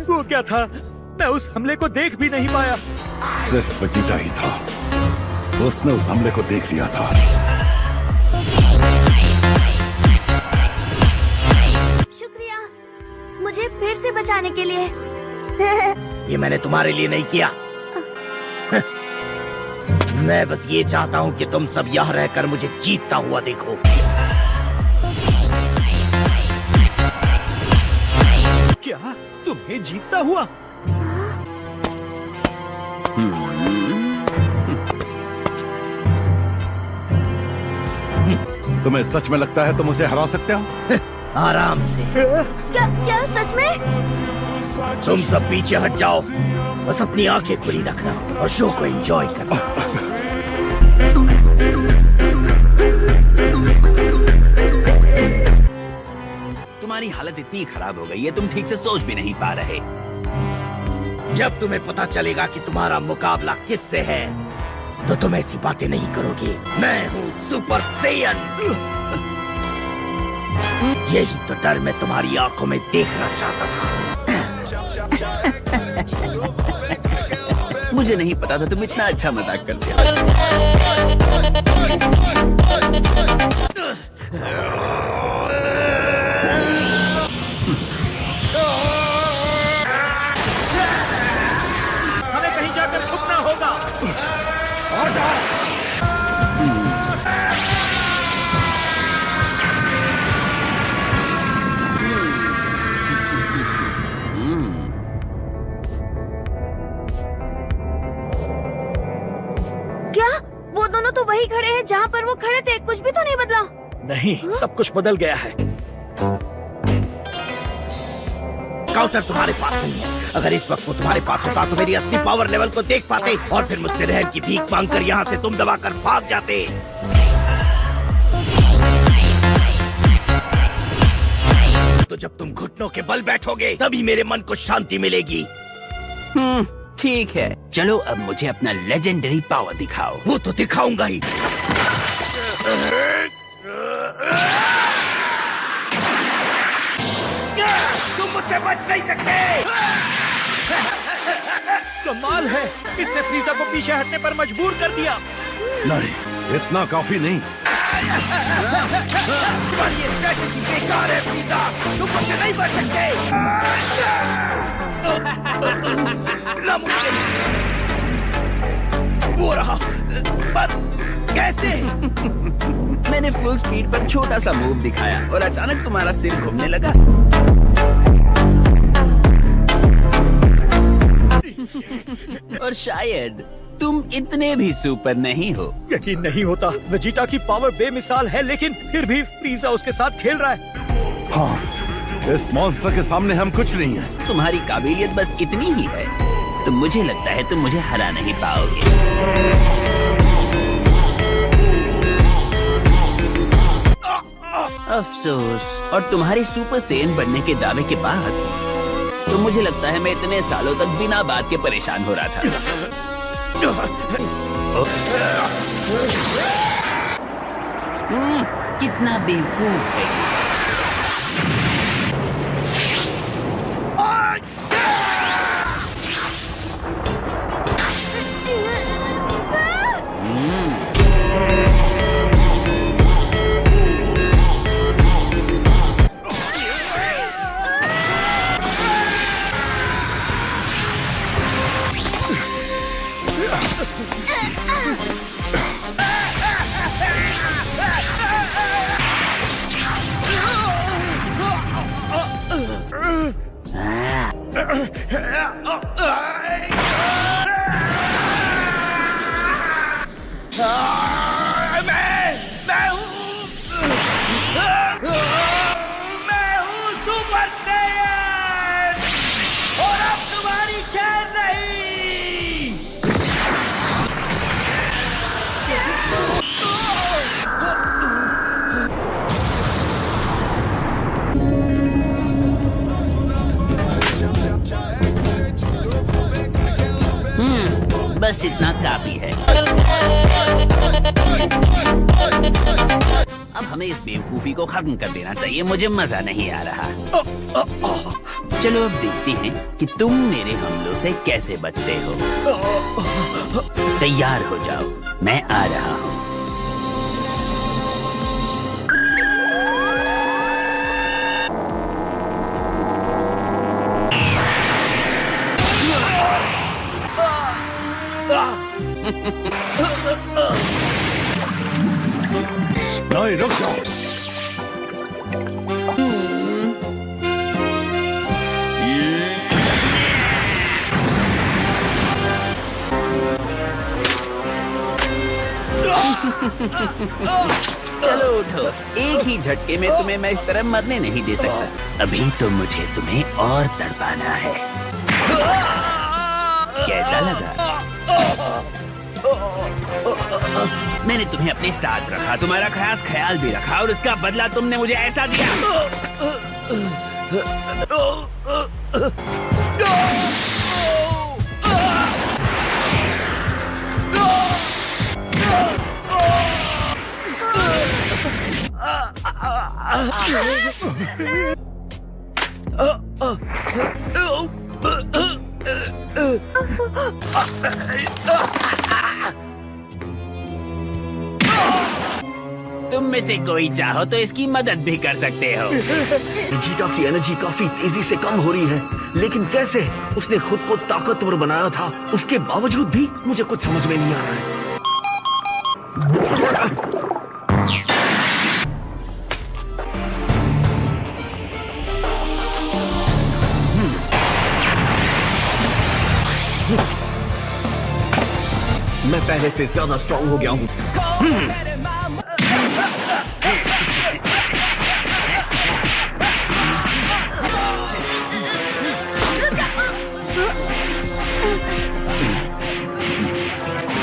वो क्या था? मैं उस हमले को देख भी नहीं पाया। सिर्फ वेजिटा ही था, उसने उस हमले को देख लिया था। शुक्रिया मुझे फिर से बचाने के लिए। ये मैंने तुम्हारे लिए नहीं किया। मैं बस ये चाहता हूँ कि तुम सब यहाँ रहकर मुझे जीतता हुआ देखो। क्या तुम्हें जीतता हुआ? तुम्हें सच में लगता है तुम उसे हरा सकते हो? आराम से। क्या सच में? तुम सब पीछे हट जाओ, बस अपनी आंखें खुली रखना और शो को एंजॉय करना। तुम्हारी हालत इतनी खराब हो गई है, तुम ठीक से सोच भी नहीं पा रहे। जब तुम्हें पता चलेगा कि तुम्हारा मुकाबला किससे है, तो तुम ऐसी बातें नहीं करोगे। मैं हूँ सुपर सैयन। यही तो डर मैं तुम्हारी आंखों में देखना चाहता था। मुझे नहीं पता था तुम इतना अच्छा मजाक करते हो। हमें कहीं जाकर छुपना होगा। क्या वो दोनों तो वही खड़े हैं जहाँ पर वो खड़े थे? कुछ भी तो नहीं बदला। नहीं, सब कुछ बदल गया है। काउंटर तुम्हारे पास नहीं है। अगर इस वक्त वो तुम्हारे पास होता तो मेरी असली पावर लेवल को देख पाते और फिर मुझसे रहम की भीख मांगकर यहाँ से तुम दबाकर भाग जाते। तो जब तुम घुटनों के बल बैठोगे तभी मेरे मन को शांति मिलेगी। ठीक है, चलो अब मुझे अपना लेजेंडरी पावर दिखाओ। वो तो दिखाऊंगा ही। तुम मुझसे बच नहीं सकते। कमाल है, इसने फ्रीजा को पीछे हटने पर मजबूर कर दिया। नहीं, इतना काफी नहीं। तुम्हारी ये स्ट्रैटेजी बेकार है फ्रीजा, तुम मुझसे नहीं बच सकते। नामुमकिन। वो रहा, पर कैसे? मैंने फुल स्पीड पर छोटा सा मूव दिखाया और अचानक तुम्हारा सिर घूमने लगा। और शायद तुम इतने भी सुपर नहीं हो। यकीन नहीं होता, वेजिटा की पावर बेमिसाल है, लेकिन फिर भी फ्रीजा उसके साथ खेल रहा है। हाँ, इस मॉन्स्टर के सामने हम कुछ नहीं है। तुम्हारी काबिलियत बस इतनी ही है, तो मुझे लगता है तुम मुझे हरा नहीं पाओगे। अफसोस, और तुम्हारे सुपर सेन बनने के दावे के बाद तो मुझे लगता है मैं इतने सालों तक बिना बात के परेशान हो रहा था। कितना बेवकूफ है। मैं हूँ सुपर सैयन और अब तुम्हारी खैर नहीं। बस इतना काफी है। अब हमें इस बेवकूफी को खत्म कर देना चाहिए, मुझे मजा नहीं आ रहा। चलो अब देखते हैं कि तुम मेरे हमलों से कैसे बचते हो। तैयार हो जाओ, मैं आ रहा हूँ। नहीं, रुक जाओ। चलो उठो, एक ही झटके में तुम्हें मैं इस तरह मरने नहीं दे सकता। अभी तो मुझे तुम्हें और तड़पाना है। कैसा लगा? मैंने तुम्हें अपने साथ रखा, तुम्हारा खास ख्याल भी रखा, और उसका बदला तुमने मुझे ऐसा दिया। तुम में से कोई चाहो तो इसकी मदद भी कर सकते हो। वेजिटा की एनर्जी काफी तेजी से कम हो रही है, लेकिन कैसे? उसने खुद को ताकतवर बनाया था, उसके बावजूद भी मुझे कुछ समझ में नहीं आ रहा है। मैं पहले से ज्यादा स्ट्रांग हो गया हूँ।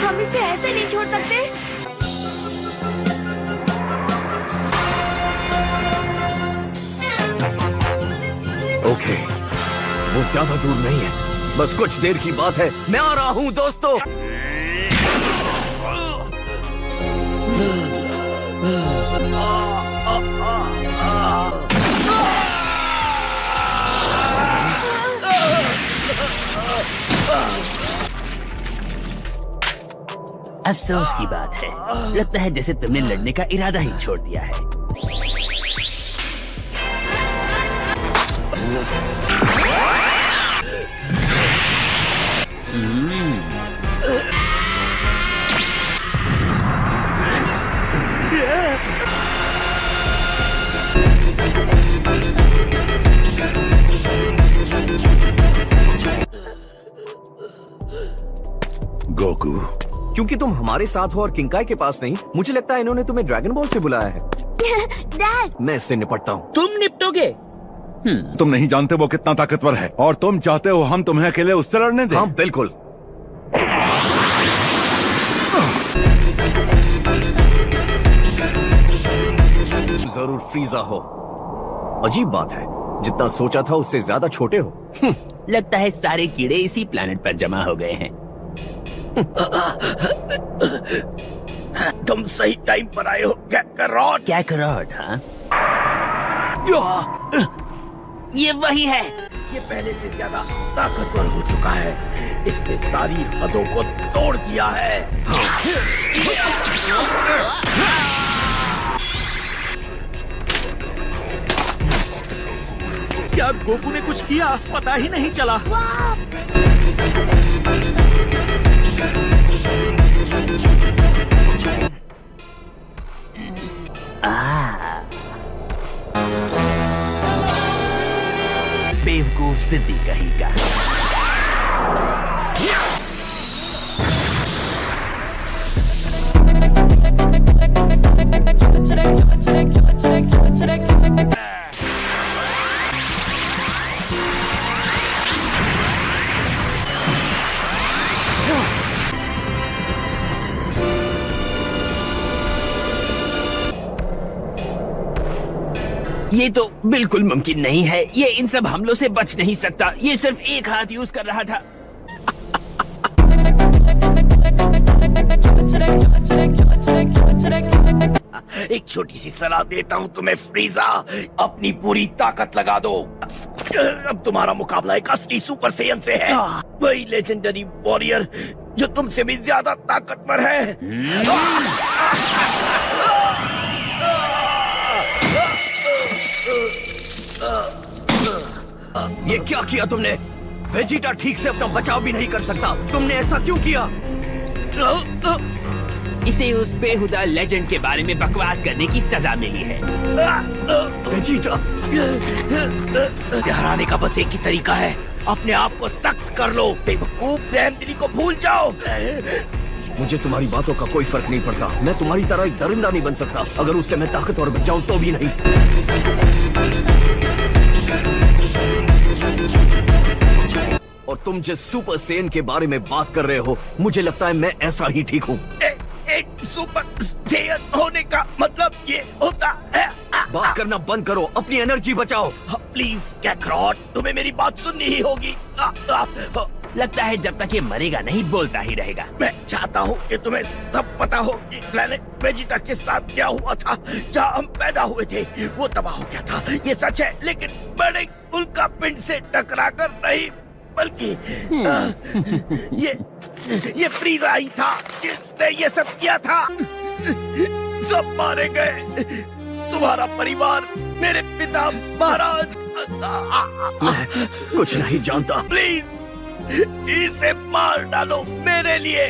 हम इसे ऐसे नहीं छोड़ सकते। ओके, वो ज्यादा दूर नहीं है, बस कुछ देर की बात है। मैं आ रहा हूँ दोस्तों। अफसोस की बात है, लगता है जैसे तुमने लड़ने का इरादा ही छोड़ दिया है। गोकू, क्योंकि तुम हमारे साथ हो और किंकाई के पास नहीं, मुझे लगता है इन्होंने तुम्हें ड्रैगन बॉल से बुलाया है। डैड, मैं इससे निपटता हूँ। तुम निपटोगे? तुम नहीं जानते वो कितना ताकतवर है, और तुम चाहते हो हम तुम्हें अकेले उससे लड़ने दें? हाँ बिल्कुल। जरूर फ्रीजा हो। अजीब बात है, जितना सोचा था उससे ज्यादा छोटे हो। लगता है सारे कीड़े इसी प्लेनेट पर जमा हो गए हैं। तुम सही टाइम पर आए हो कैकरॉट। कैकरॉट? हाँ, ये वही है। ये पहले से ज्यादा ताकतवर हो चुका है, इसने सारी हदों को तोड़ दिया है। क्या गोकू ने कुछ किया? पता ही नहीं चला। बेवकूफ जिद्दी कहीं का। ये तो बिल्कुल मुमकिन नहीं है। ये इन सब हमलों से बच नहीं सकता। ये सिर्फ एक हाथ यूज कर रहा था। एक छोटी सी सलाह देता हूँ तुम्हें फ्रीजा, अपनी पूरी ताकत लगा दो। अब तुम्हारा मुकाबला एक असली सुपर सेयन से है, वही लेजेंडरी वॉरियर जो तुमसे भी ज्यादा ताकतवर है। ये क्या किया तुमने? वेजिटा ठीक से अपना बचाव भी नहीं कर सकता, तुमने ऐसा क्यों किया? इसे उस बेहुदा लेजेंड के बारे में बकवास करने की सजा मिली है। वेजिटा, इसे हराने का बस एक ही तरीका है, अपने आप को सख्त कर लो। बेवकूफ रहमदिली को भूल जाओ। मुझे तुम्हारी बातों का कोई फर्क नहीं पड़ता। मैं तुम्हारी तरह एक दरिंदा नहीं बन सकता। अगर उससे मैं ताकतवर बन जाऊं तो भी नहीं। और तुम जिस सुपर सेन के बारे में बात कर रहे हो, मुझे लगता है मैं ऐसा ही ठीक हूँ। एक सुपर सेयन होने का मतलब ये होता है। बात करना बंद करो, अपनी एनर्जी बचाओ। प्लीज कैकरॉट, तुम्हें मेरी बात सुननी ही होगी। लगता है जब तक ये मरेगा नहीं बोलता ही रहेगा। मैं चाहता हूँ कि तुम्हें सब पता हो कि प्लेनेट वेजिटा के साथ क्या हुआ था। जहाँ हम पैदा हुए थे वो तबाह हो गया था, ये सच है। लेकिन बड़े उल्का पिंड से टकराकर नहीं, बल्कि ये फ्रीजा ही था जिसने ये सब किया था। सब मारे गए, तुम्हारा परिवार, मेरे पिता, महाराज। मैं कुछ नहीं जानता। प्लीज इसे मार डालो मेरे लिए।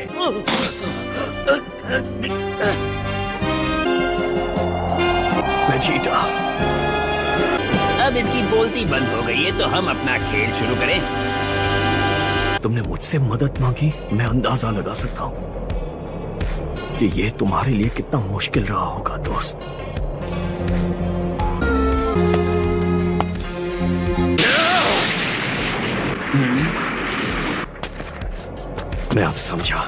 वेजिटा, अब इसकी बोलती बंद हो गई है तो हम अपना खेल शुरू करें। तुमने मुझसे मदद मांगी, मैं अंदाजा लगा सकता हूँ कि ये तुम्हारे लिए कितना मुश्किल रहा होगा दोस्त। मैं अब समझा,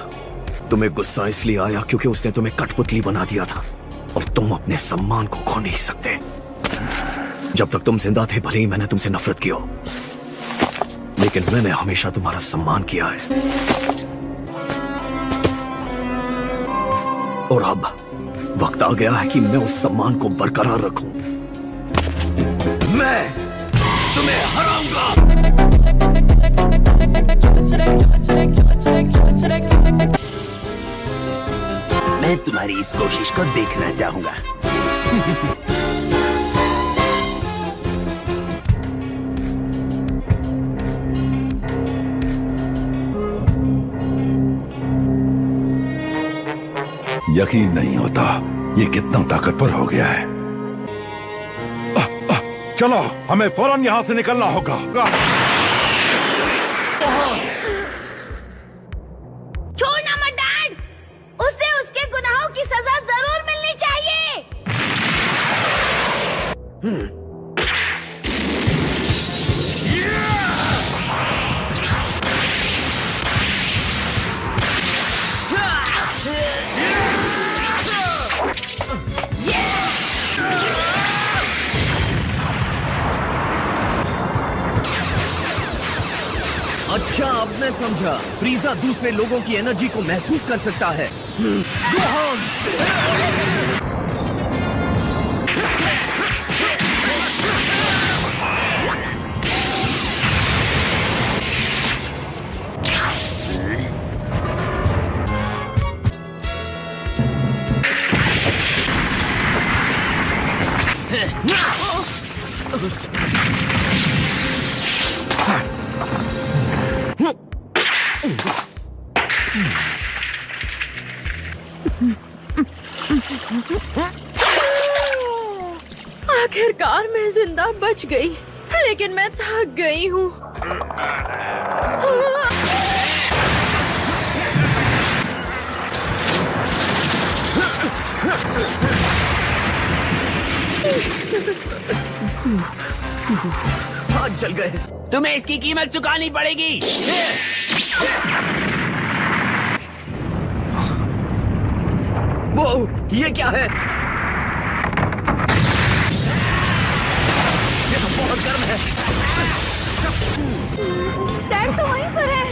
तुम्हें गुस्सा इसलिए आया क्योंकि उसने तुम्हें कठपुतली बना दिया था और तुम अपने सम्मान को खो नहीं सकते। जब तक तुम जिंदा थे भले ही मैंने तुमसे नफरत की हो, लेकिन मैंने हमेशा तुम्हारा सम्मान किया है। और अब वक्त आ गया है कि मैं उस सम्मान को बरकरार रखूं। मैं तुम्हें हराऊंगा। मैं तुम्हारी इस कोशिश को देखना चाहूंगा। यकीन नहीं होता ये कितना ताकतवर हो गया है। चलो, हमें फौरन यहाँ से निकलना होगा। छोड़ना मत डैड, उसे उसके गुनाहों की सजा जरूर मिलनी चाहिए। अच्छा, अब मैं समझा। फ्रीजा दूसरे लोगों की एनर्जी को महसूस कर सकता है। गोहान! आखिरकार मैं जिंदा बच गई, लेकिन मैं थक गई हूँ। हाथ जल गए। तुम्हें इसकी कीमत चुकानी पड़ेगी। वो ये क्या है? ये तो बहुत गर्म है। डैड तो वहीं पर है।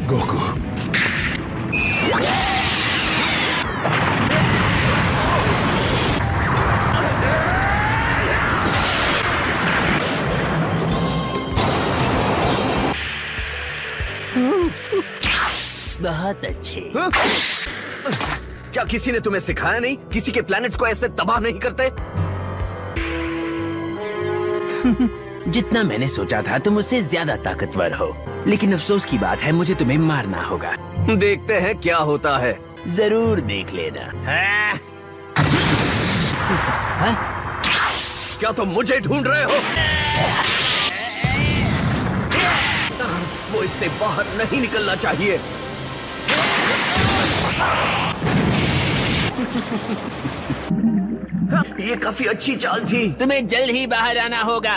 गोकू, बहुत अच्छे। क्या किसी ने तुम्हें सिखाया नहीं? किसी के प्लैनेट्स को ऐसे तबाह नहीं करते? जितना मैंने सोचा था तुम उससे ज्यादा ताकतवर हो, लेकिन अफसोस की बात है मुझे तुम्हें मारना होगा। देखते हैं क्या होता है। जरूर देख लेना। क्या तुम मुझे ढूंढ रहे हो? वो इससे बाहर नहीं निकलना चाहिए। ये काफी अच्छी चाल थी। तुम्हें जल्द ही बाहर आना होगा।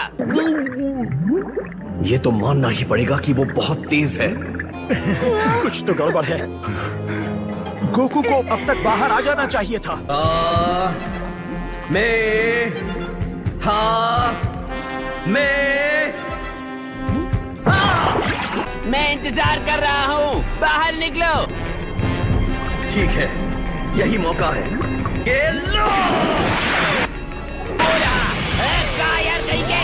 ये तो मानना ही पड़ेगा कि वो बहुत तेज है। कुछ तो गड़बड़ है। गोकू को अब तक बाहर आ जाना चाहिए था। मैं इंतजार कर रहा हूँ, बाहर निकलो। ठीक है, यही मौका है। ये लो! कायर कहीं के।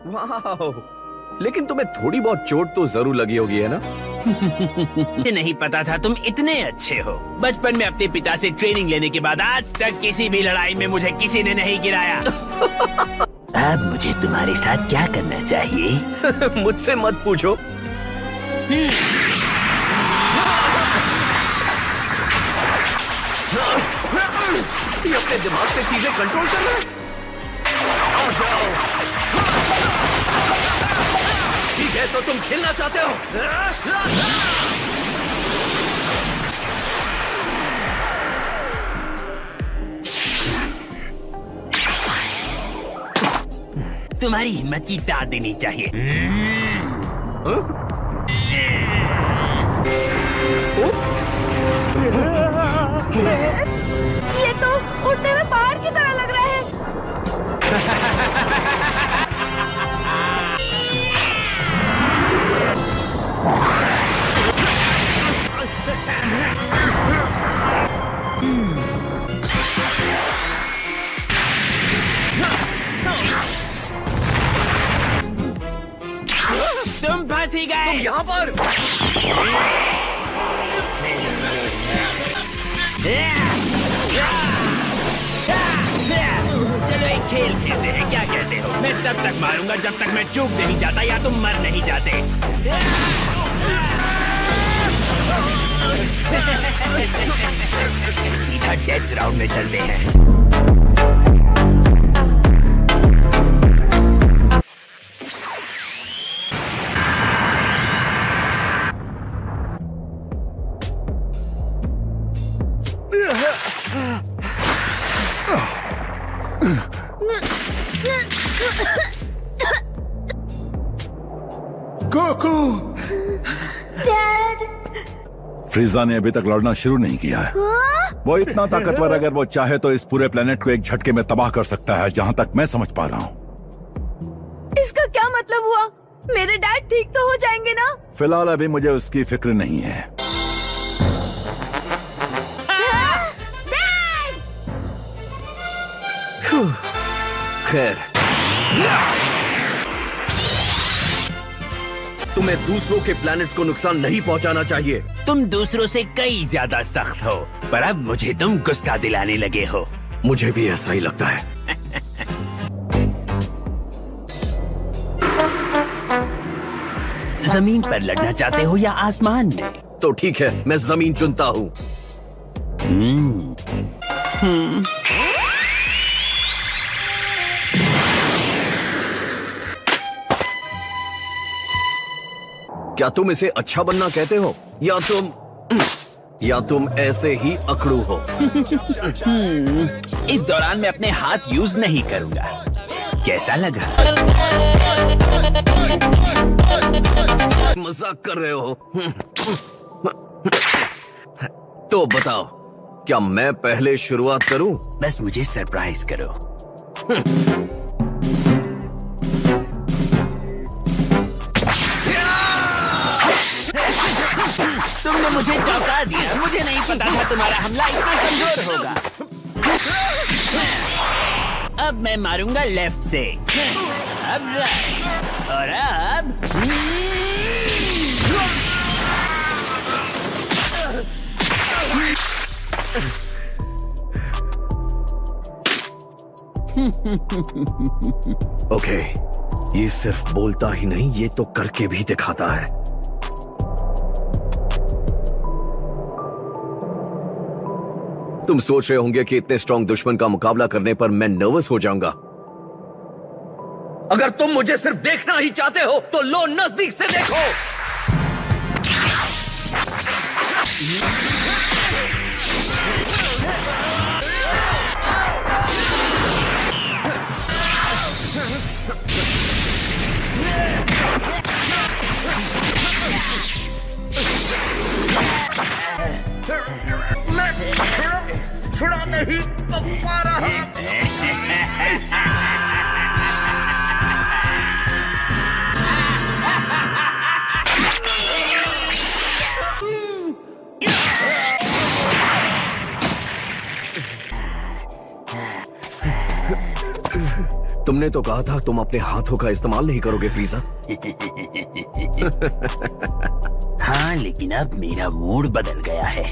वाह, लेकिन तुम्हें थोड़ी बहुत चोट तो जरूर लगी होगी, है ना? मुझे नहीं पता था तुम इतने अच्छे हो। बचपन में अपने पिता से ट्रेनिंग लेने के बाद आज तक किसी भी लड़ाई में मुझे किसी ने नहीं गिराया। अब मुझे तुम्हारे साथ क्या करना चाहिए? मुझसे मत पूछो। ये अपने दिमाग से चीजें कंट्रोल कर रहे हैं। आ जाओ। ठीक है, तो तुम खेलना चाहते हो? तुम्हारी हिम्मत की दाद देनी चाहिए। ये तो उड़ते हुए पहाड़ की तरह लग रहा है। तुम फंसी गए। तुम यहाँ पर? चलो एक खेल खेलते हैं, क्या कहते हो? मैं तब तक मारूंगा जब तक मैं चूक नहीं जाता या तुम मर नहीं जाते। सीधा डेथ राउंड में चलते हैं। गोकू! डैड। फ्रीजा ने अभी तक लड़ना शुरू नहीं किया है। वो इतना ताकतवर, अगर वो चाहे तो इस पूरे प्लेनेट को एक झटके में तबाह कर सकता है, जहां तक मैं समझ पा रहा हूँ। इसका क्या मतलब हुआ? मेरे डैड ठीक तो हो जाएंगे ना? फिलहाल अभी मुझे उसकी फिक्र नहीं है। डैड! खैर, तुम्हें दूसरों के प्लैनेट्स को नुकसान नहीं पहुंचाना चाहिए। तुम दूसरों से कई ज्यादा सख्त हो, पर अब मुझे तुम गुस्सा दिलाने लगे हो। मुझे भी ऐसा ही लगता है। जमीन पर लड़ना चाहते हो या आसमान में? तो ठीक है, मैं जमीन चुनता हूँ। क्या तुम इसे अच्छा बनना कहते हो, या तुम ऐसे ही अकड़ू हो? इस दौरान मैं अपने हाथ यूज नहीं करूंगा। कैसा लगा? मजाक कर रहे हो? तो बताओ, क्या मैं पहले शुरुआत करूं? बस मुझे सरप्राइज करो। तुमने मुझे चौंका दिया। मुझे नहीं पता था तुम्हारा हमला इतना कमजोर होगा। अब मैं मारूंगा लेफ्ट से, अब राइट, और अब ओके, ये सिर्फ बोलता ही नहीं, ये तो करके भी दिखाता है। तुम सोच रहे होंगे कि इतने स्ट्रांग दुश्मन का मुकाबला करने पर मैं नर्वस हो जाऊंगा। अगर तुम मुझे सिर्फ देखना ही चाहते हो तो लो नजदीक से देखो। छुड़ा नहीं पा रहा। तुमने तो कहा था तुम अपने हाथों का इस्तेमाल नहीं करोगे फ्रीजा। हाँ, लेकिन अब मेरा मूड बदल गया है।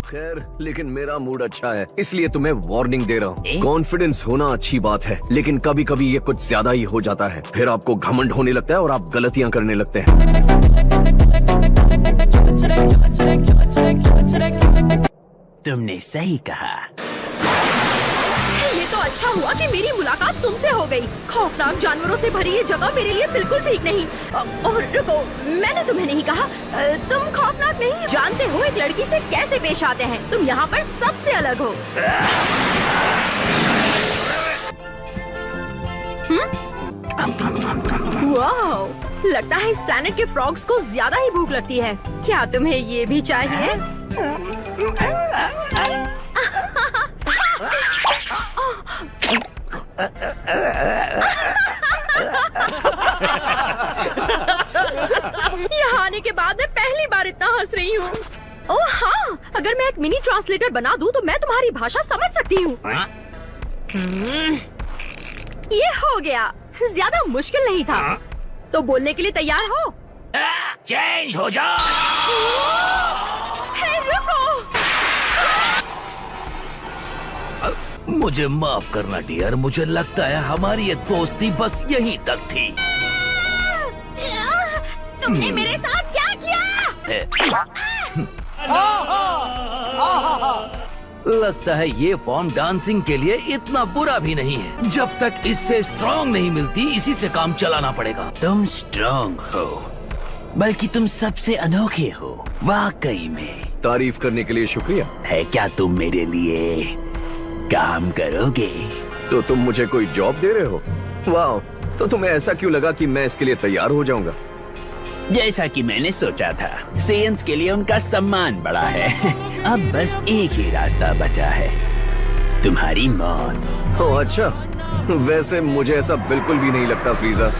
खैर, लेकिन मेरा मूड अच्छा है, इसलिए तुम्हें वार्निंग दे रहा हूँ। कॉन्फिडेंस होना अच्छी बात है, लेकिन कभी कभी ये कुछ ज्यादा ही हो जाता है। फिर आपको घमंड होने लगता है और आप गलतियां करने लगते हैं। तुमने सही कहा। ये तो अच्छा हुआ कि मेरी मुलाकात तुमसे हो गई। खौफनाक जानवरों से भरी ये जगह मेरे लिए बिल्कुल ठीक नहीं। और रुको, मैंने तुम्हें नहीं कहा, तुम खौफनाक नहीं जानते हो एक लड़की से कैसे पेश आते हैं। तुम यहाँ पर सबसे अलग हो। वाह, लगता है इस प्लेनेट के फ्रॉग्स को ज्यादा ही भूख लगती है। क्या तुम्हें ये भी चाहिए? यहाँ आने के बाद मैं पहली बार इतना हंस रही हूँ। ओह हाँ, अगर मैं एक मिनी ट्रांसलेटर बना दूँ तो मैं तुम्हारी भाषा समझ सकती हूँ। ये हो गया, ज्यादा मुश्किल नहीं था। तो बोलने के लिए तैयार हो? चेंज हो जाओ। हे, रुको। मुझे माफ करना डियर, मुझे लगता है हमारी ये दोस्ती बस यहीं तक थी। तुमने मेरे साथ क्या किया? लगता है ये फॉर्म डांसिंग के लिए इतना बुरा भी नहीं है। जब तक इससे स्ट्रॉन्ग नहीं मिलती, इसी से काम चलाना पड़ेगा। तुम स्ट्रांग हो, बल्कि तुम सबसे अनोखे हो, वाकई में। तारीफ करने के लिए शुक्रिया। है क्या तुम मेरे लिए काम करोगे? तो तुम मुझे कोई जॉब दे रहे हो? वाह, तो तुम्हें ऐसा क्यों लगा कि मैं इसके लिए तैयार हो जाऊंगा? जैसा कि मैंने सोचा था, सेयंस के लिए उनका सम्मान बड़ा है। अब बस एक ही रास्ता बचा है, तुम्हारी मौत। ओह अच्छा, वैसे मुझे ऐसा बिल्कुल भी नहीं लगता फ्रीजा।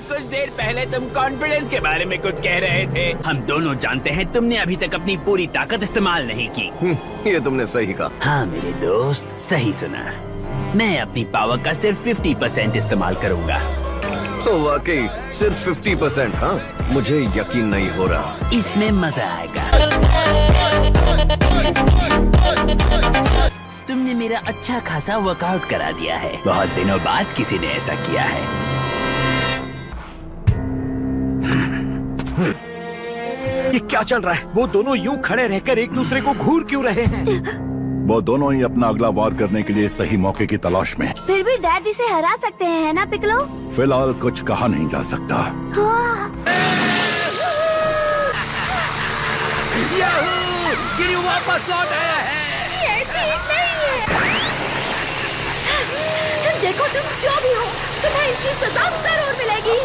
कुछ देर पहले तुम कॉन्फिडेंस के बारे में कुछ कह रहे थे। हम दोनों जानते हैं तुमने अभी तक अपनी पूरी ताकत इस्तेमाल नहीं की। ये तुमने सही कहा। हाँ मेरे दोस्त, सही सुना। मैं अपनी पावर का सिर्फ 50% इस्तेमाल करूंगा। तो वाकई सिर्फ 50%? हाँ, मुझे यकीन नहीं हो रहा। इसमें मजा आएगा। तुमने मेरा अच्छा खासा वर्कआउट करा दिया है। बहुत दिनों बाद किसी ने ऐसा किया है। ये क्या चल रहा है? वो दोनों यूं खड़े रहकर एक दूसरे को घूर क्यों रहे हैं? वो दोनों ही अपना अगला वार करने के लिए सही मौके की तलाश में। फिर भी डैड इसे हरा सकते हैं, है ना पिकलो? फिलहाल कुछ कहा नहीं जा सकता। गिरियो वापस लौट आया है। ये ठीक नहीं है। देखो, तुम जो भी हो, तुम्हें इसकी सजा जरूर मिलेगी।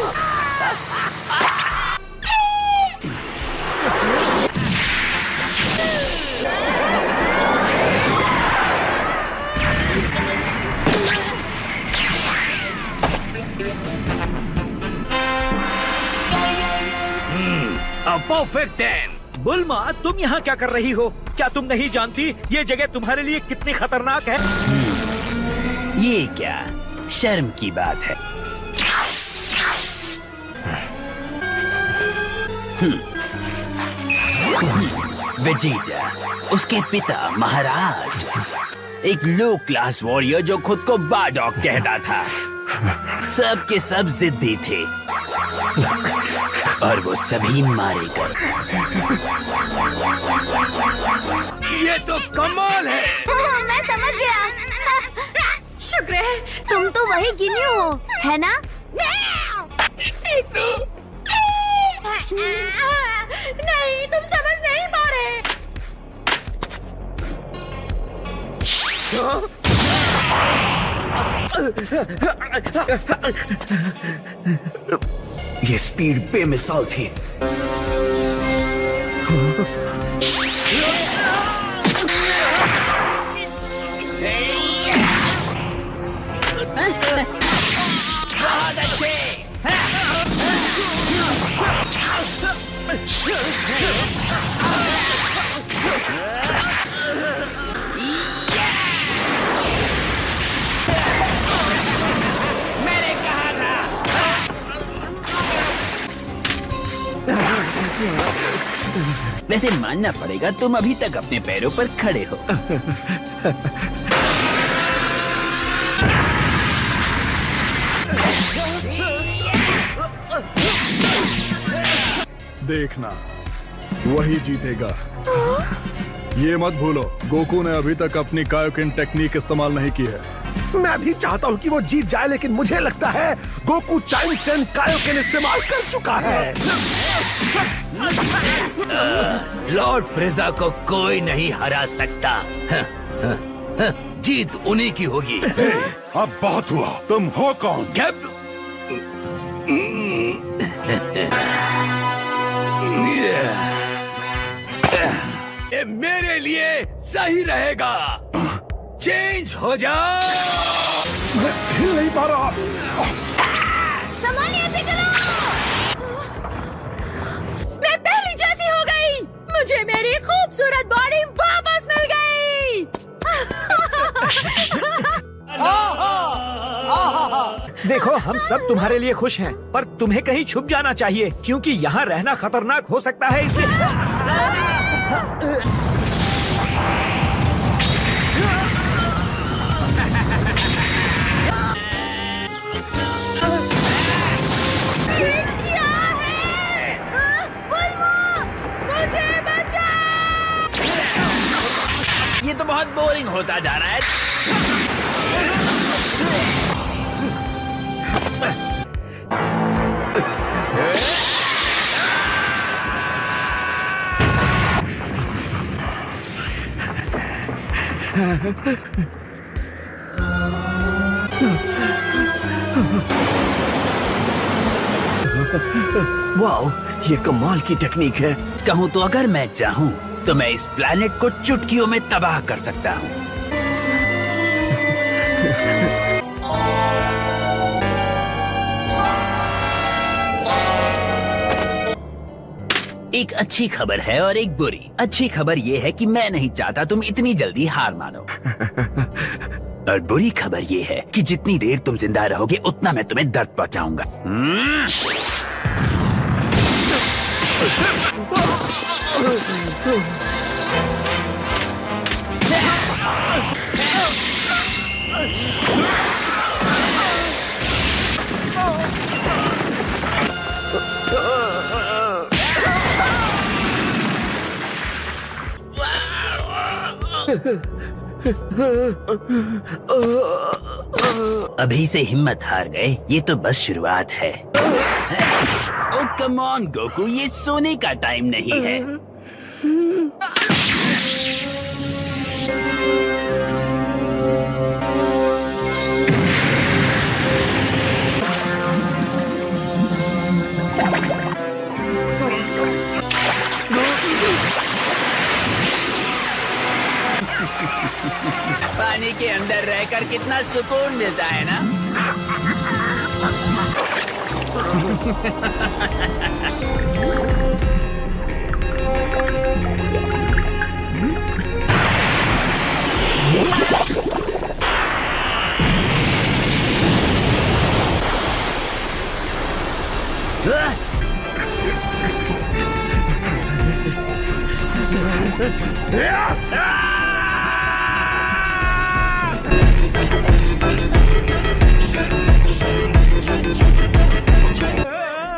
परफेक्ट 10। बुल्मा, तुम यहाँ क्या कर रही हो? क्या तुम नहीं जानती ये जगह तुम्हारे लिए कितनी खतरनाक है? ये क्या शर्म की बात है। वेजिटा, उसके पिता महाराज, एक लो क्लास वॉरियर जो खुद को बारडॉग कहता था। सब के सब जिद्दी थे और वो सभी मारे गए। ये तो कमाल है। मैं समझ गया। शुक्र है। तुम तो वही गिनी हो, है ना? नहीं, तुम समझ नहीं पा रहे। ये स्पीड बेमिसाल थी। बहुत अच्छे। मैंने कहा था। वैसे मानना पड़ेगा तुम अभी तक अपने पैरों पर खड़े हो। देखना, वही जीतेगा। ये मत भूलो, गोकू ने अभी तक अपनी कायोकिन टेक्निक इस्तेमाल नहीं की है। मैं भी चाहता हूँ कि वो जीत जाए, लेकिन मुझे लगता है गोकू टाइम्स 10 कायोकेन इस्तेमाल कर चुका है। लॉर्ड फ्रिजा को कोई नहीं हरा सकता। जीत उन्हीं की होगी। अब बहुत हुआ। तुम हो कौन? ये मेरे लिए सही रहेगा। चेंज हो जाओ। हिल नहीं पा रहा। संभालिए पिकलो। मैं पहली जैसी हो गई। मुझे मेरी खूबसूरत बॉडी वापस मिल गई। देखो, हम सब तुम्हारे लिए खुश हैं, पर तुम्हें कहीं छुप जाना चाहिए क्योंकि यहाँ रहना खतरनाक हो सकता है, इसलिए। ये तो बहुत बोरिंग होता जा रहा है। वाओ, ये कमाल की टेक्निक है। कहूँ तो अगर मैं चाहूँ तो मैं इस प्लैनेट को चुटकियों में तबाह कर सकता हूँ। एक अच्छी खबर है और एक बुरी। अच्छी खबर ये है कि मैं नहीं चाहता तुम इतनी जल्दी हार मानो। और बुरी खबर ये है कि जितनी देर तुम जिंदा रहोगे उतना मैं तुम्हें दर्द पहुंचाऊंगा। अभी से हिम्मत हार गए, ये तो बस शुरुआत है। ओ कम ऑन गोकू, ये सोने का टाइम नहीं है। पानी के अंदर रहकर कितना सुकून मिलता है ना।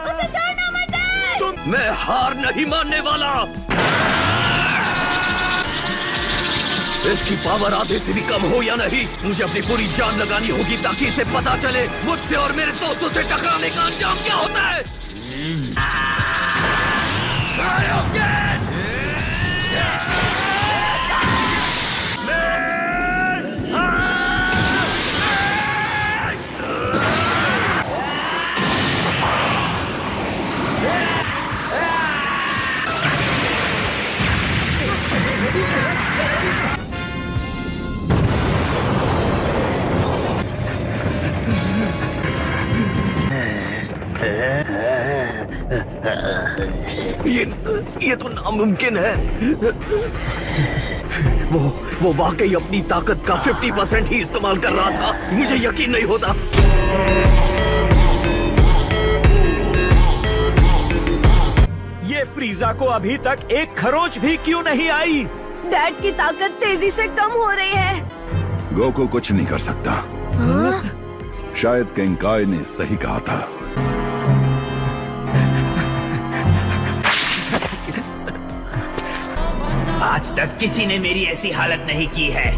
उसे छोड़ना मत डैड। मैं हार नहीं मानने वाला। इसकी पावर आधे से भी कम हो या नहीं, मुझे अपनी पूरी जान लगानी होगी ताकि इसे पता चले मुझसे और मेरे दोस्तों से टकराने का अंजाम क्या होता है। ये तो नामुमकिन है। वो वाकई अपनी ताकत का 50% ही इस्तेमाल कर रहा था। मुझे यकीन नहीं होता। ये फ्रीजा को अभी तक एक खरोंच भी क्यों नहीं आई? डैड की ताकत तेजी से कम हो रही है। गोकू कुछ नहीं कर सकता। शायद किंग काय ने सही कहा था। आज तक किसी ने मेरी ऐसी हालत नहीं की है।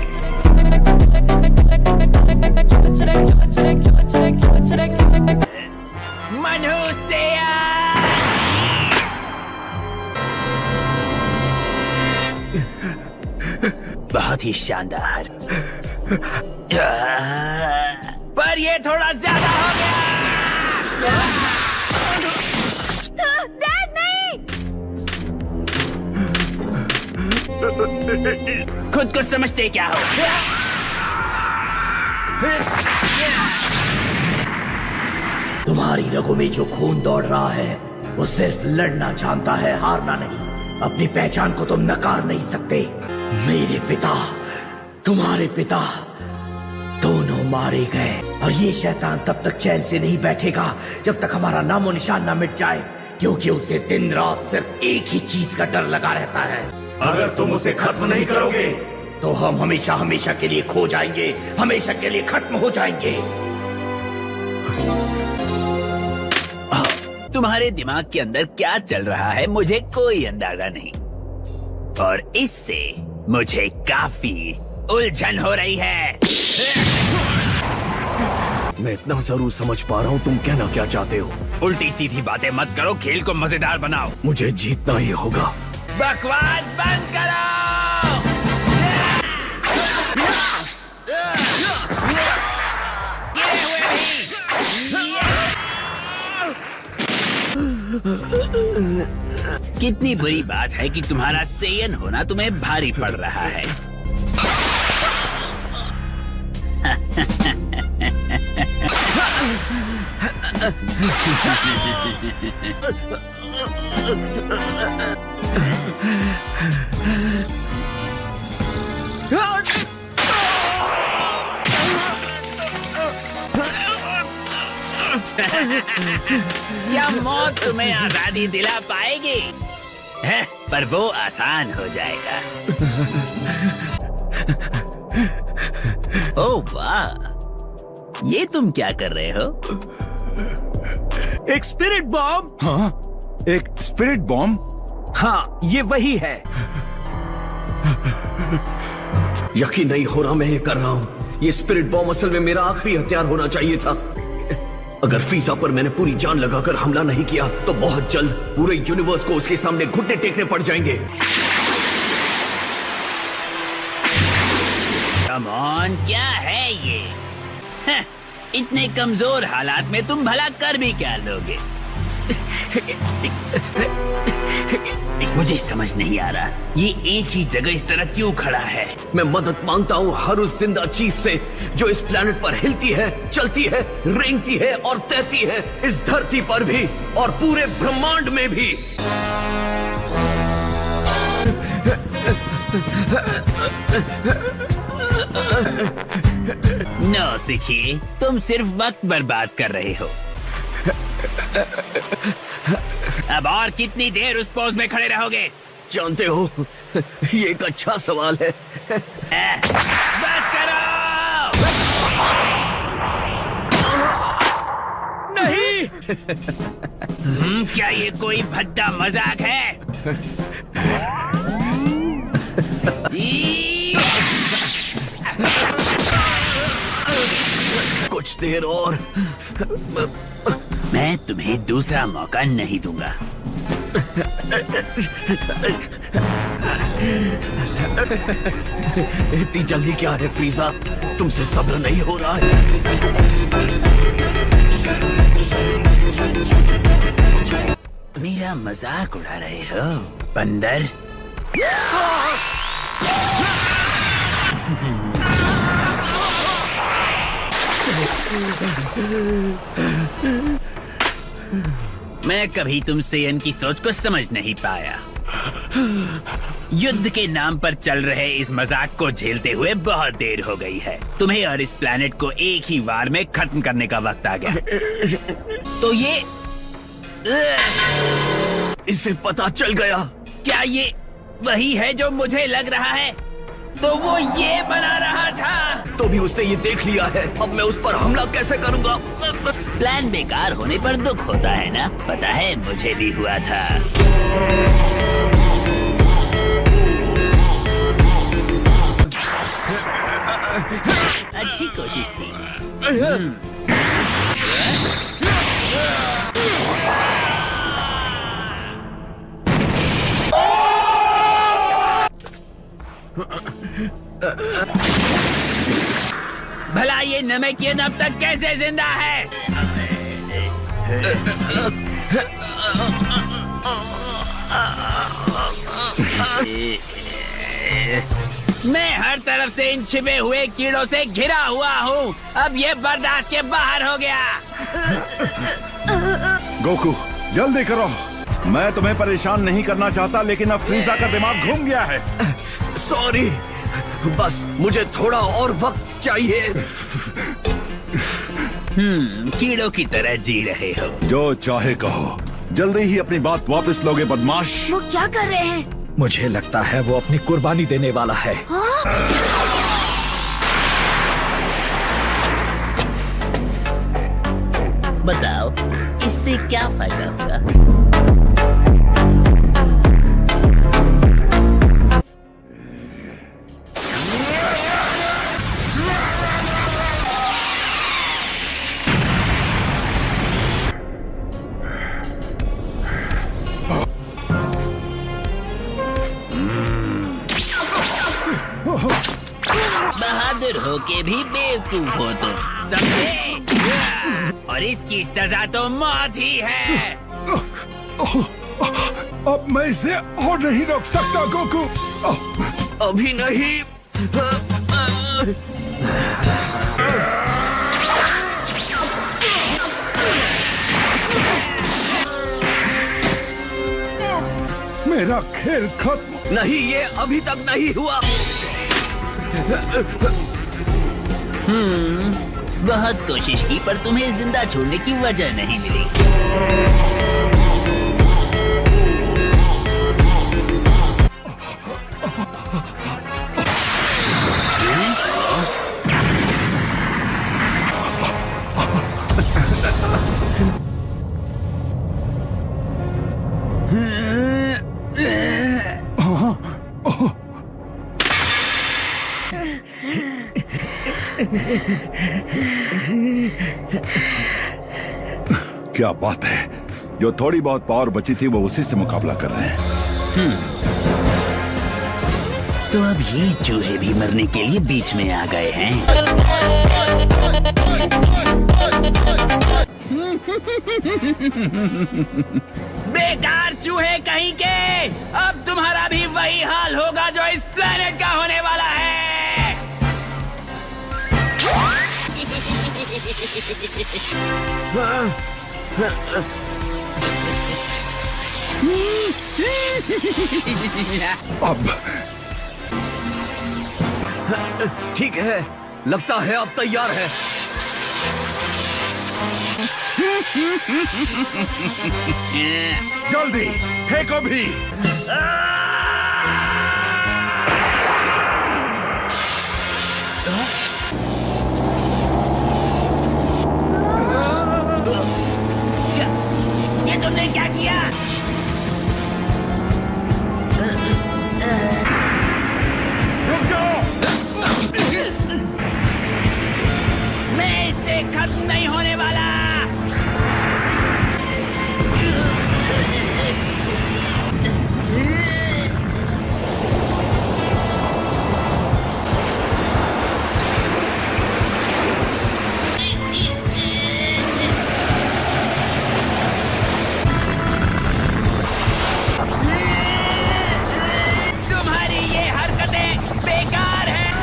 मनुष्य बहुत ही शानदार, पर ये थोड़ा ज्यादा हो गया। डैड नहीं। खुद को समझते क्या हो? तुम्हारी रगों में जो खून दौड़ रहा है वो सिर्फ लड़ना जानता है, हारना नहीं। अपनी पहचान को तुम नकार नहीं सकते। मेरे पिता, तुम्हारे पिता दोनों मारे गए, और ये शैतान तब तक चैन से नहीं बैठेगा जब तक हमारा नामो निशान ना मिट जाए, क्योंकि उसे दिन रात सिर्फ एक ही चीज का डर लगा रहता है। अगर तुम उसे खत्म नहीं करोगे तो हम हमेशा हमेशा के लिए खो जाएंगे, हमेशा के लिए खत्म हो जाएंगे। तुम्हारे दिमाग के अंदर क्या चल रहा है मुझे कोई अंदाजा नहीं, और इससे मुझे काफी उलझन हो रही है। मैं इतना जरूर समझ पा रहा हूँ तुम कहना क्या चाहते हो। उल्टी सीधी बातें मत करो, खेल को मजेदार बनाओ। मुझे जीतना ही होगा। बकवास बंद करो। गिरे हुए भी। कितनी बुरी बात है कि तुम्हारा सेयन होना तुम्हें भारी पड़ रहा है। क्या मौत तुम्हें आजादी दिला पाएगी? है, पर वो आसान हो जाएगा। ओह वाह, ये तुम क्या कर रहे हो? एक स्पिरिट बॉम्ब। हाँ, एक स्पिरिट बॉम्ब। हाँ, ये वही है। यकीन नहीं हो रहा मैं ये कर रहा हूँ। ये स्पिरिट बॉम्ब असल में मेरा आखिरी हथियार होना चाहिए था। अगर फ्रीजा पर मैंने पूरी जान लगाकर हमला नहीं किया तो बहुत जल्द पूरे यूनिवर्स को उसके सामने घुटने टेकने पड़ जाएंगे। कम ऑन, क्या है ये? हैं, इतने कमजोर हालात में तुम भला कर भी क्या लोगे? मुझे समझ नहीं आ रहा, ये एक ही जगह इस तरह क्यों खड़ा है? मैं मदद मांगता हूँ हर उस जिंदा चीज से जो इस प्लेनेट पर हिलती है, चलती है, रेंगती है और तैरती है, इस धरती पर भी और पूरे ब्रह्मांड में भी। नौसिखिए, तुम सिर्फ वक्त बर्बाद कर रहे हो। अब और कितनी देर उस पोज में खड़े रहोगे? जानते हो, ये एक अच्छा सवाल है। बस करो। नहीं। क्या ये कोई भद्दा मजाक है? कुछ देर और। मैं तुम्हें दूसरा मौका नहीं दूंगा। इतनी जल्दी क्या है फ्रीजा? तुमसे सब्र नहीं हो रहा है। मेरा मजाक उड़ा रहे हो बंदर? मैं कभी तुम सेयन की सोच को समझ नहीं पाया। युद्ध के नाम पर चल रहे इस मजाक को झेलते हुए बहुत देर हो गई है। तुम्हें और इस प्लेनेट को एक ही वार में खत्म करने का वक्त आ गया। तो ये इसे पता चल गया। क्या ये वही है जो मुझे लग रहा है? तो वो ये बना रहा था। तो भी उसने ये देख लिया है। अब मैं उस पर हमला कैसे करूंगा? प्लान बेकार होने पर दुख होता है ना? पता है, मुझे भी हुआ था। अच्छी कोशिश थी। भला ये नमकीन अब तक कैसे जिंदा है? मैं हर तरफ से इन छिपे हुए कीड़ों से घिरा हुआ हूँ। अब ये बर्दाश्त के बाहर हो गया। गोकू, जल्दी करो। मैं तुम्हें परेशान नहीं करना चाहता, लेकिन अब फ्रीजा का दिमाग घूम गया है। सॉरी, बस मुझे थोड़ा और वक्त चाहिए। कीड़ों की तरह जी रहे हो। जो चाहे कहो, जल्दी ही अपनी बात वापस लोगे बदमाश। वो क्या कर रहे हैं? मुझे लगता है वो अपनी कुर्बानी देने वाला है। बताओ, इससे क्या फायदा होगा? बहादुर होके भी बेवकूफ हो तुम, समझे? और इसकी सजा तो मौत ही है। अब मैं इसे और नहीं रोक सकता गोकू। अभी नहीं। मेरा खेल खत्म। नहीं, ये अभी तक नहीं हुआ। बहुत कोशिश की, पर तुम्हें जिंदा छोड़ने की वजह नहीं मिली। क्या बात है, जो थोड़ी बहुत पावर बची थी वो उसी से मुकाबला कर रहे हैं। तो अब ये चूहे भी मरने के लिए बीच में आ गए हैं। बेकार चूहे कहीं के, अब तुम्हारा भी वही हाल होगा जो इस प्लेनेट का होने वाला है। ठीक है, लगता है आप तैयार हैं। जल्दी फेंको भी। ये तुमने क्या किया? रुक जाओ। मैं इससे खत्म नहीं होने वाला। तुम्हारी ये हरकतें बेकार हैं।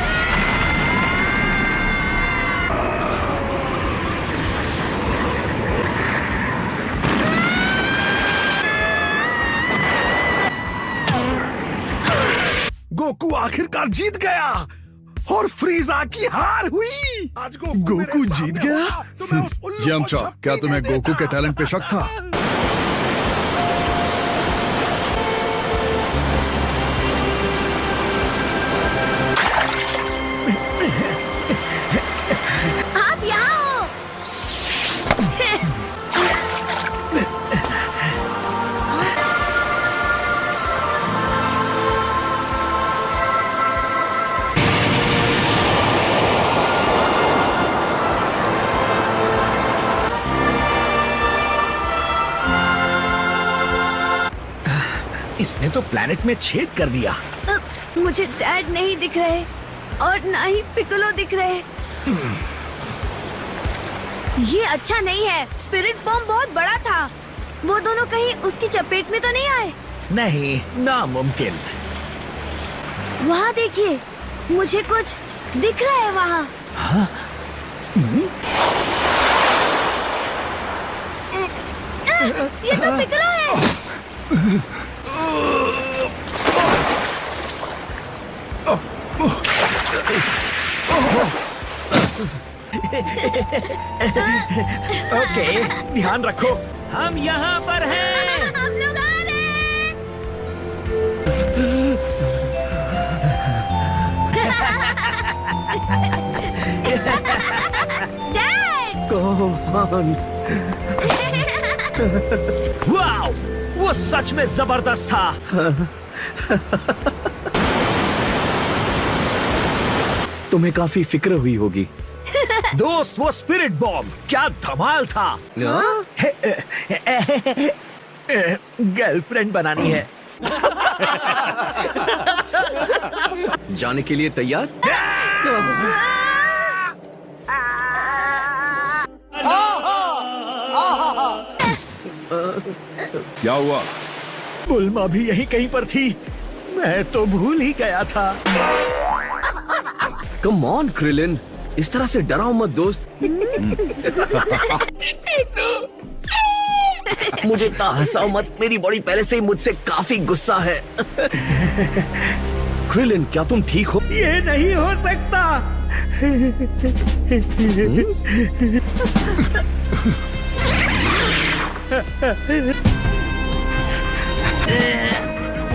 गोकू आखिरकार जीत गया और फ्रीजा की हार हुई। आज गोकू जीत गया। यमचा, क्या तुम्हें गोकू के टैलेंट पे शक था? आप यहाँ हो। इसने तो प्लेनेट में छेद कर दिया। मुझे डैड नहीं दिख रहे और ना ही पिकोलो दिख रहे। ये अच्छा नहीं है। स्पिरिट बॉम्ब बहुत बड़ा था। वो दोनों कहीं उसकी चपेट में तो नहीं आए? नहीं, नामुमकिन। वहाँ देखिए, मुझे कुछ दिख रहा है वहाँ। ये तो पिकोलो है। ओके, ध्यान रखो, हम यहाँ पर हैं। हम लोग आ रहे हैं। डैड! कौन? वाओ, वो सच में जबरदस्त था। तुम्हें काफी फिक्र हुई होगी। दोस्त, वो स्पिरिट बॉम्ब क्या धमाल था। गर्लफ्रेंड बनानी है। जाने के लिए तैयार? क्या हुआ? बुल्मा भी यहीं कहीं पर थी। मैं तो भूल ही गया था। कम ऑन क्रिलिन, इस तरह से डराओ मत दोस्त। मुझे इतना हंसाओ मत, मेरी बॉडी पहले से ही मुझसे काफी गुस्सा है। क्रिलिन, क्या तुम ठीक हो? ये नहीं हो सकता।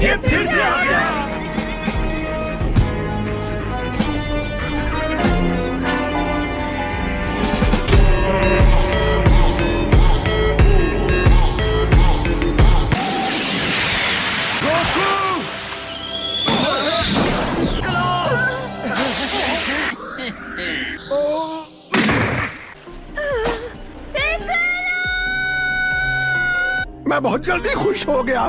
ये फिर से आ गया। मैं बहुत जल्दी खुश हो गया।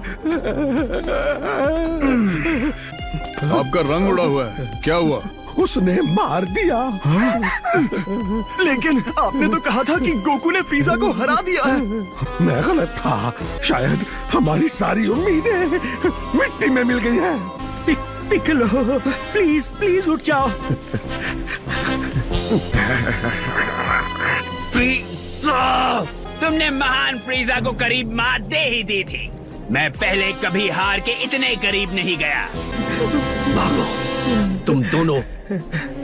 आपका रंग उड़ा हुआ है, क्या हुआ? उसने मार दिया। लेकिन आपने तो कहा था कि गोकू ने फ्रीजा को हरा दिया है। मैं गलत था। शायद हमारी सारी उम्मीदें मिट्टी में मिल गई हैं। पिकलो, प्लीज प्लीज उठ जाओ। फ्रीजा, तुमने महान फ्रीजा को करीब मात दे ही दी थी। मैं पहले कभी हार के इतने करीब नहीं गया। भागो, तुम दोनों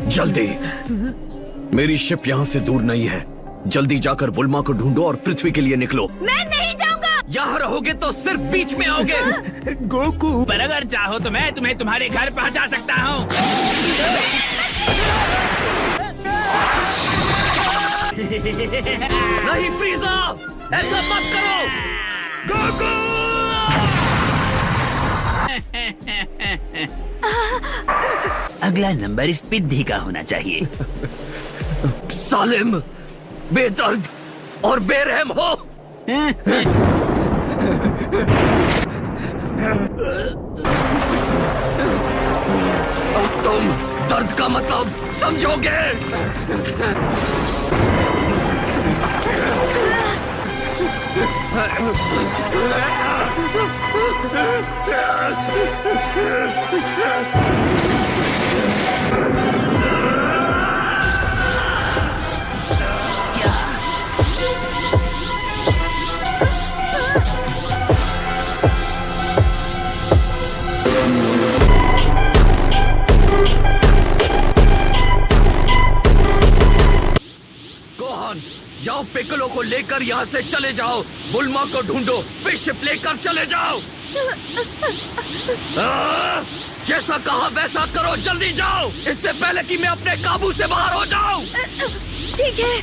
जल्दी, मेरी शिप यहाँ से दूर नहीं है। जल्दी जाकर बुल्मा को ढूंढो और पृथ्वी के लिए निकलो। मैं नहीं जाऊंगा। यहाँ रहोगे तो सिर्फ बीच में आओगे। गोकू, पर अगर चाहो तो मैं तुम्हें तुम्हारे घर पहुंचा सकता हूँ। नहीं फ्रीजा, ऐसा मत करो। गोकू! अगला नंबर इस पिद्धी का होना चाहिए। सालिम, बेदर्द और बेरहम हो। अब तुम दर्द का मतलब समझोगे। गोहान, जाओ पिकलो को लेकर यहाँ से चले जाओ। बुल्मा को ढूंढो, स्पेसशिप लेकर चले जाओ। जैसा कहा वैसा करो, जल्दी जाओ, इससे पहले कि मैं अपने काबू से बाहर हो जाऊं। ठीक है।